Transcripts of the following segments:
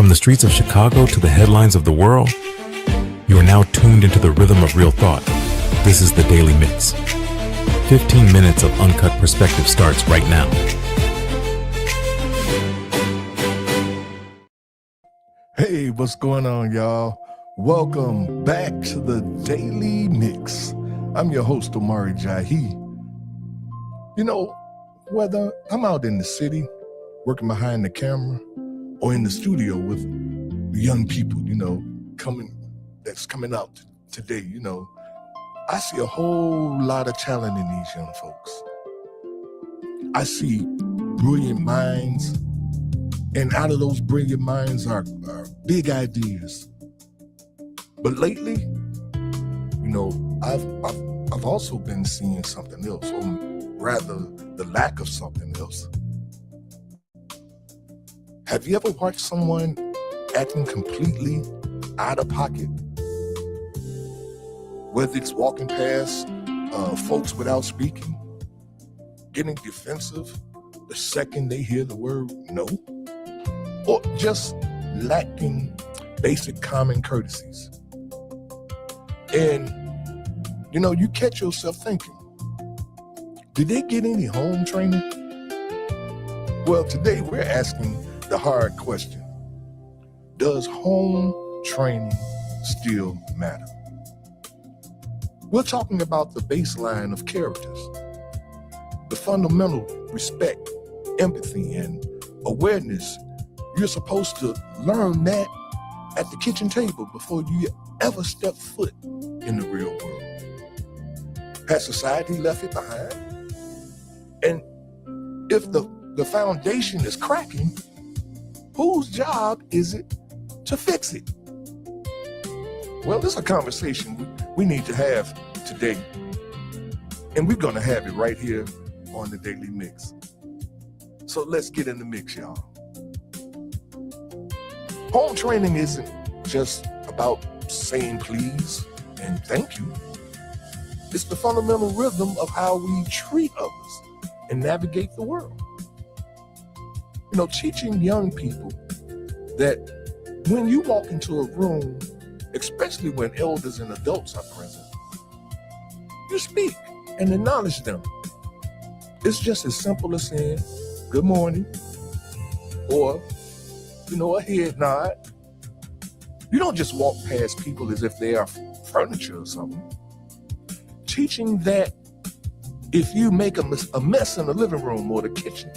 From the streets of Chicago to the headlines of the world, you are now tuned into the rhythm of real thought. This is the Daily Mix. 15 minutes of uncut perspective starts right now. Hey, what's going on, y'all? Welcome back to the Daily Mix. I'm your host, Omari Jahi. You know, whether I'm out in the city, working behind the camera, or in the studio with young people, that's coming out today, I see a whole lot of talent in these young folks. I see brilliant minds, and out of those brilliant minds are big ideas. But lately, I've also been seeing something else, or rather the lack of something else. Have you ever watched someone acting completely out of pocket? Whether it's walking past folks without speaking, getting defensive the second they hear the word no, or just lacking basic common courtesies. And, you catch yourself thinking, did they get any home training? Well, today we're asking the hard question: does home training still matter? We're talking about the baseline of characters, the fundamental respect, empathy, and awareness. You're supposed to learn that at the kitchen table before you ever step foot in the real world. Has society left it behind? And if the foundation is cracking, whose job is it to fix it? Well, this is a conversation we need to have today. And we're going to have it right here on the Daily Mix. So let's get in the mix, y'all. Home training isn't just about saying please and thank you. It's the fundamental rhythm of how we treat others and navigate the world. Teaching young people that when you walk into a room, especially when elders and adults are present, you speak and acknowledge them. It's just as simple as saying good morning, or a head nod. You don't just walk past people as if they are furniture or something. Teaching that if you make a mess in the living room or the kitchen,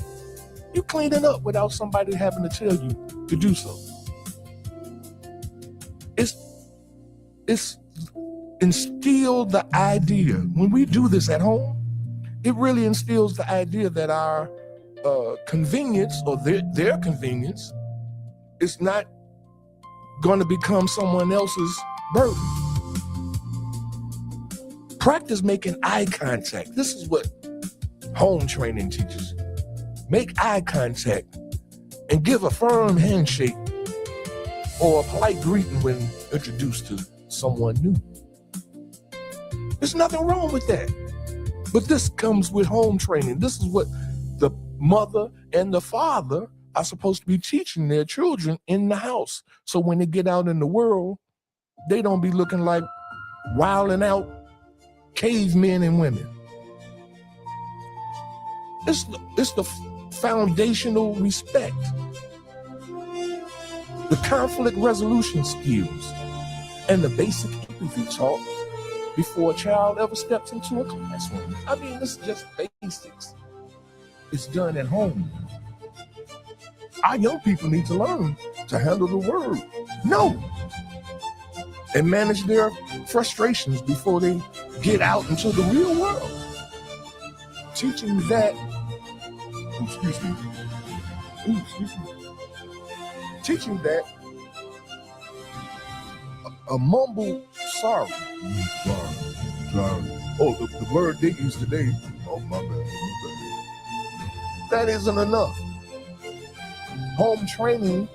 you clean it up without somebody having to tell you to do so. It's instilled the idea, when we do this at home, it really instills the idea that our convenience, or their convenience, is not going to become someone else's burden. Practice making eye contact. This is what home training teaches. Make eye contact and give a firm handshake or a polite greeting when introduced to someone new. There's nothing wrong with that. But this comes with home training. This is what the mother and the father are supposed to be teaching their children in the house. So when they get out in the world, they don't be looking like wilding out cavemen and women. It's the foundational respect, the conflict resolution skills, and the basic empathy talk before a child ever steps into a classroom. I mean, this is just basics. It's done at home. Our young people need to learn to handle the word no and manage their frustrations before they get out into the real world. Teaching that, teaching that a mumble sorry. Sorry. Oh, the word they use today, oh my bad. That isn't enough. Home training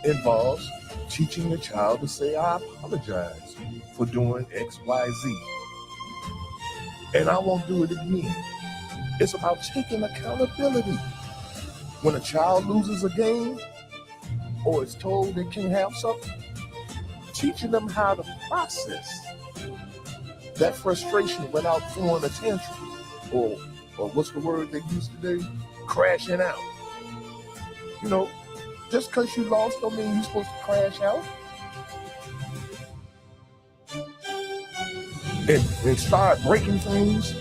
involves teaching a child to say, I apologize for doing X, Y, Z. And I won't do it again. It's about taking accountability. When a child loses a game, or is told they can't have something, teaching them how to process that frustration without throwing a tantrum, or what's the word they use today? Crashing out. You know, just because you lost don't mean you're supposed to crash out. And start breaking things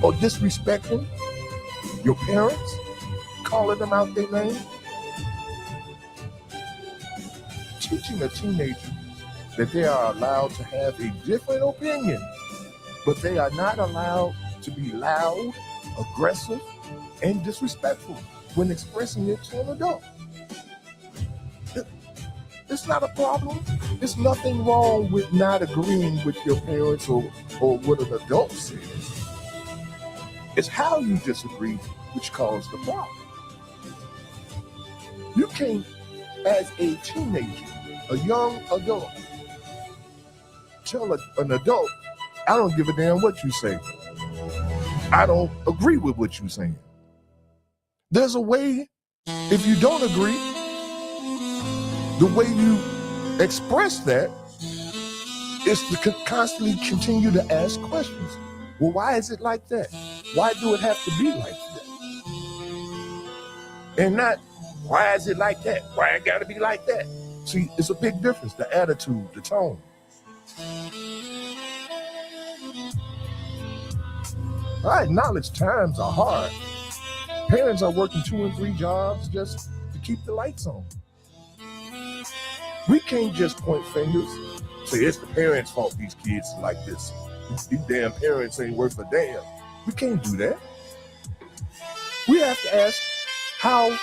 or disrespecting your parents, calling them out their name. Teaching a teenager that they are allowed to have a different opinion, but they are not allowed to be loud, aggressive, and disrespectful when expressing it to an adult. It's not a problem. There's nothing wrong with not agreeing with your parents or what an adult says. It's how you disagree which caused the problem. You can't, as a teenager, a young adult, tell an adult, I don't give a damn what you say. I don't agree with what you're saying. There's a way, if you don't agree, the way you express that is to constantly continue to ask questions. Well, why is it like that? Why do it have to be like that? And not, why is it like that? Why it gotta be like that? See, it's a big difference, the attitude, the tone. I acknowledge times are hard. Parents are working 2 and 3 jobs just to keep the lights on. We can't just point fingers, say it's the parents' fault these kids are like this. These damn parents ain't worth a damn. We can't do that. We have to ask, how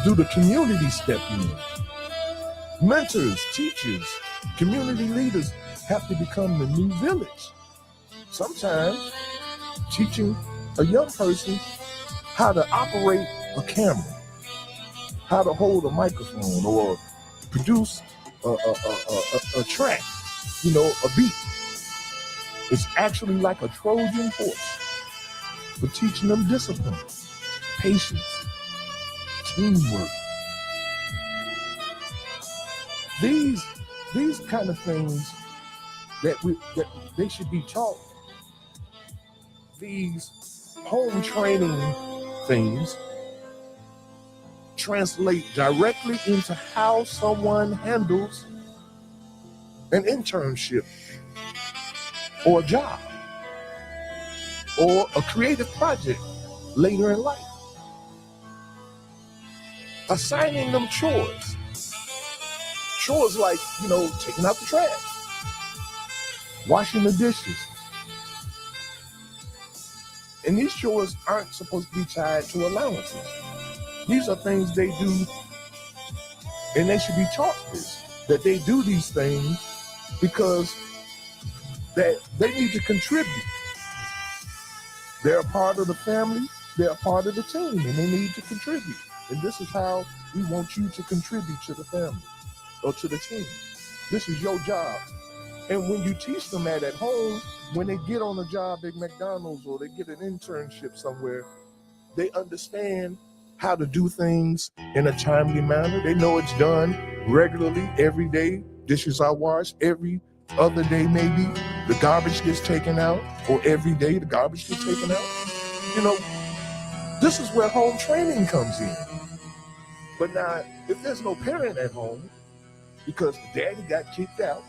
do the community step in? Mentors, teachers, community leaders have to become the new village. Sometimes teaching a young person how to operate a camera, how to hold a microphone, or produce a track, a beat. It's actually like a Trojan horse for teaching them discipline, patience, teamwork. These kind of things that they should be taught. These home training things translate directly into how someone handles an internship or a job or a creative project later in life. Assigning them chores like, taking out the trash, washing the dishes. And these chores aren't supposed to be tied to allowances. These are things they do, and they should be taught this, that they do these things because that they need to contribute. They're a part of the family, they're a part of the team, and they need to contribute. And this is how we want you to contribute to the family or to the team. This is your job. And when you teach them that at home, when they get on a job at McDonald's or they get an internship somewhere, they understand how to do things in a timely manner. They know it's done regularly, every day. Dishes are washed every other day, maybe. The garbage gets taken out, or every day the garbage gets taken out. This is where home training comes in. But now, if there's no parent at home because the daddy got kicked out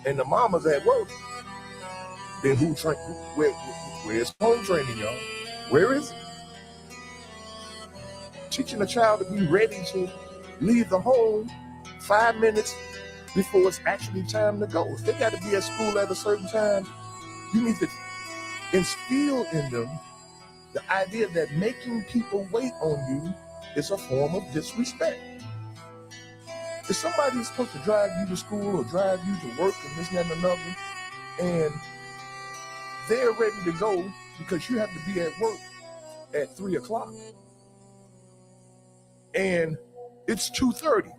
and the mama's at work, then where's home training, y'all? Where is it? Teaching a child to be ready to leave the home 5 minutes before it's actually time to go. If they got to be at school at a certain time, you need to instill in them the idea that making people wait on you is a form of disrespect. If somebody's supposed to drive you to school or drive you to work and this, that, and another, and they're ready to go because you have to be at work at 3 o'clock, and it's 2:30,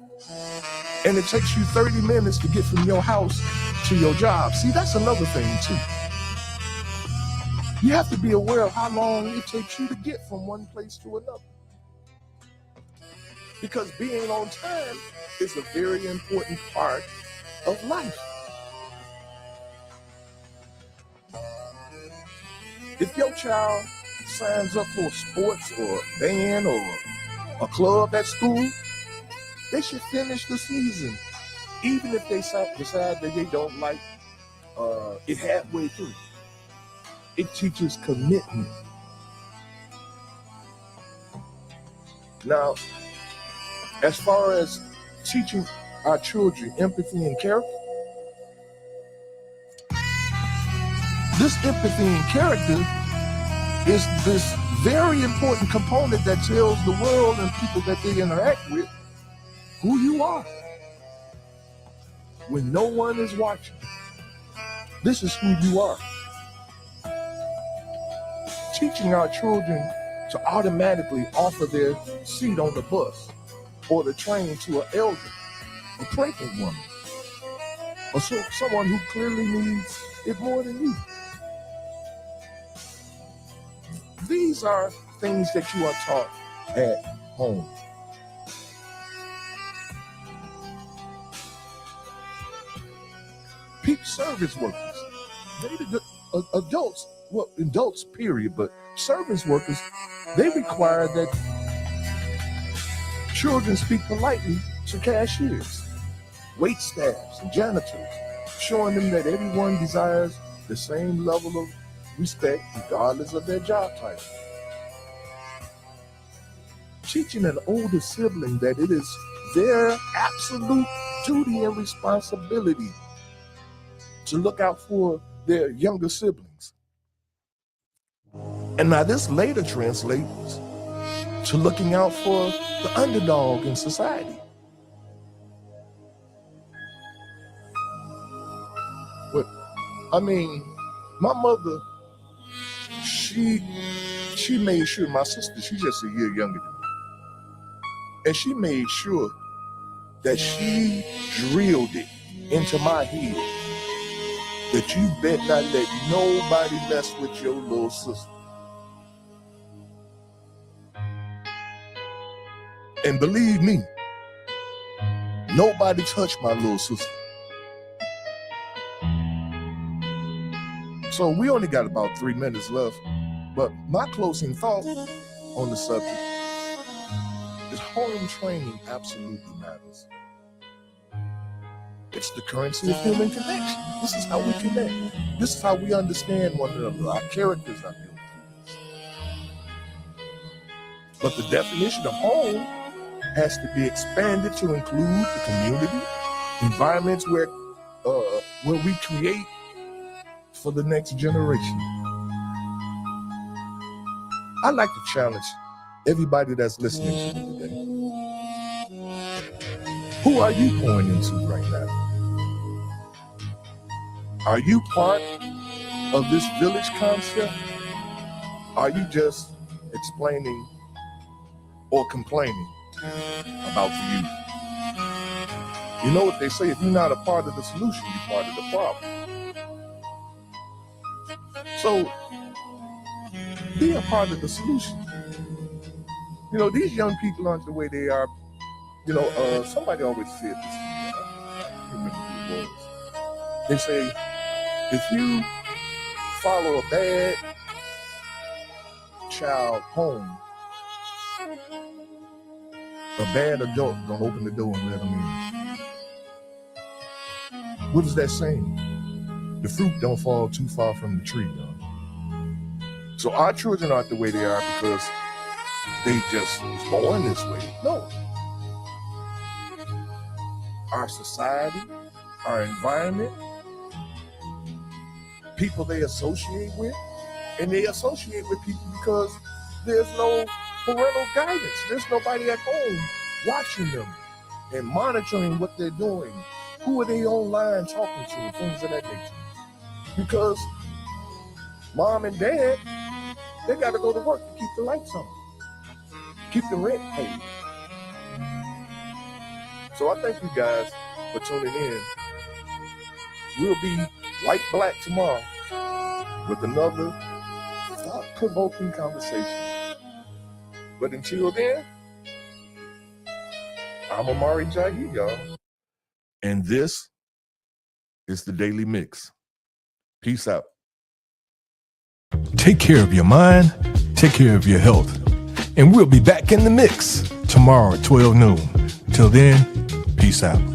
and it takes you 30 minutes to get from your house to your job. See, that's another thing too. You have to be aware of how long it takes you to get from one place to another. because being on time is a very important part of life. If your child signs up for sports or a band or a club at school, they should finish the season, even if they decide that they don't like it halfway through. It teaches commitment. Now, as far as teaching our children empathy and character, this empathy and character is this very important component that tells the world and people that they interact with who you are. When no one is watching, this is who you are. Teaching our children to automatically offer their seat on the bus or the train to an elder, a pregnant woman, or someone who clearly needs it more than you. These are things that you are taught at home. Peak service workers, adults period, but service workers, they require that children speak politely to cashiers, wait staffs, and janitors, showing them that everyone desires the same level of respect regardless of their job title. Teaching an older sibling that it is their absolute duty and responsibility to look out for their younger siblings. And now this later translates to looking out for the underdog in society. But I mean, my mother, she made sure, my sister, she's just a year younger than me, and she made sure that she drilled it into my head that you bet not let nobody mess with your little sister. And believe me, nobody touched my little sister. So we only got about 3 minutes left, but my closing thought on the subject is home training absolutely matters. It's the currency of human connection. This is how we connect. This is how we understand one another. Our characters are built through this. But the definition of home has to be expanded to include the community, environments where we create for the next generation. I'd like to challenge everybody that's listening to me today. Who are you pouring into right now? Are you part of this village concept? Are you just explaining or complaining about the youth? You know what they say, if you're not a part of the solution, you're part of the problem. So be a part of the solution. You know, these young people aren't the way they are. You know, somebody always said this to me. I can't remember who it was. They say, if you follow a bad child home, a bad adult gonna open the door and let them in. What is that saying? The fruit don't fall too far from the tree, y'all. So our children aren't the way they are because they just was born this way. No. Our society, our environment, people they associate with, and they associate with people because there's no parental guidance. There's nobody at home watching them and monitoring what they're doing. Who are they online talking to, things of that nature. Because mom and dad, they got to go to work to keep the lights on, keep the rent paid. So I thank you guys for tuning in. We'll be white black tomorrow with another thought-provoking conversation. But until then, I'm Omari Jahi, y'all. And this is the Daily Mix. Peace out. Take care of your mind, take care of your health, and we'll be back in the mix tomorrow at 12 noon. Till then, peace out.